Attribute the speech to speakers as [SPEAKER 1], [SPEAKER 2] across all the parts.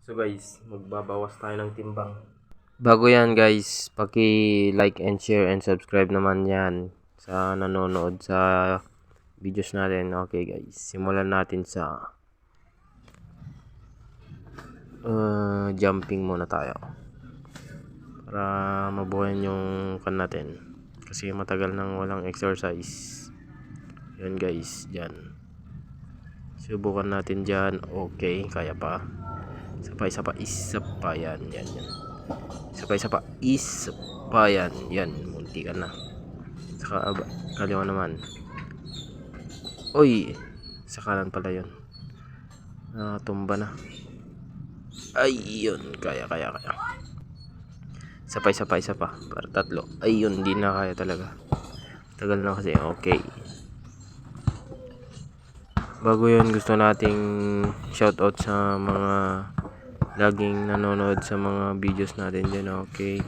[SPEAKER 1] So guys, magbabawas tayo ng timbang. Bago yan guys, paki-like and share and subscribe naman yan sa nanonood sa videos natin. Okay guys, simulan natin sa jumping muna tayo. Para mabuhayan yung kan natin. Kasi matagal nang walang exercise. Yan guys, dyan. Subukan natin dyan. Okay, kaya pa. Isa pa, yan. Isa pa, yan. Munti ka na. Saka, kaliwa naman. Uy, sa kanan pala yun. Tumba na. Ayun, kaya. Isa pa. Para tatlo. Ayun, hindi na kaya talaga. Tagal na kasi. Okay. Bago yun, gusto nating shoutout sa mga laging nanonood sa mga videos natin dyan. Okay.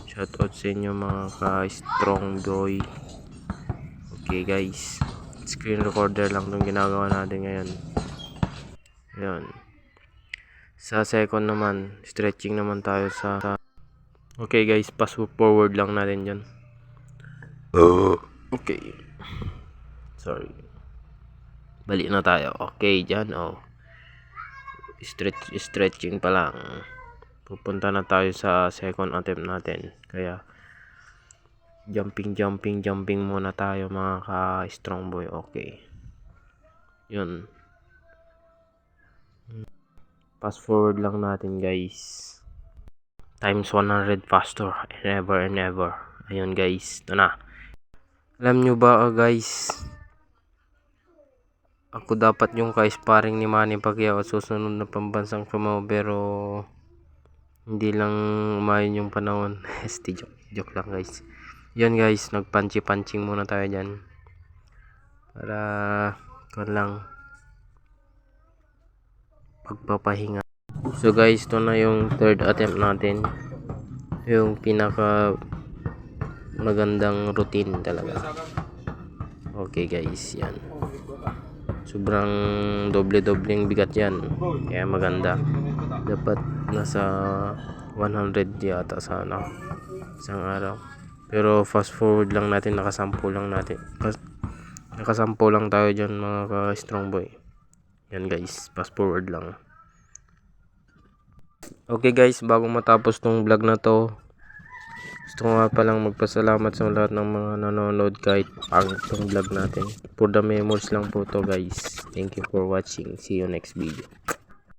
[SPEAKER 1] Shoutout sa inyo mga ka-strong boy. Okay guys. Screen recorder lang itong ginagawa natin ngayon. Ayan. Sa second naman, stretching naman tayo sa... Okay guys, pass forward lang natin dyan. Okay. Sorry. Balik na tayo. Okay, dyan. Stretching pa lang. Pupunta na tayo sa second attempt natin. Kaya, jumping muna tayo mga ka-strong boy. Okay. Yun. Fast forward lang natin guys. Times 100 faster. And ever. Ayun guys. Ito na. Alam nyo ba guys, ako dapat yung ka-sparring ni Manny Pacquiao at susunod na pambansang kumaw, pero hindi lang umayon yung panahon. joke lang guys. Yun guys, nagpanchi-punching muna tayo dyan para lang pagpapahinga. So guys, ito na yung third attempt natin, yung pinaka magandang routine talaga. Okay guys, yan. Sobrang doble-dobleng bigat yan. Kaya maganda. Dapat nasa 100 yata sana isang araw. Pero fast forward lang natin. Nakasampo lang tayo dyan mga ka-strong boy. Yan guys. Fast forward lang. Okay guys. Bago matapos tong vlog na to, gusto ko nga palang magpasalamat sa lahat ng mga nanonood kahit pangit tong vlog natin. For the memories lang po to guys. Thank you for watching. See you next video.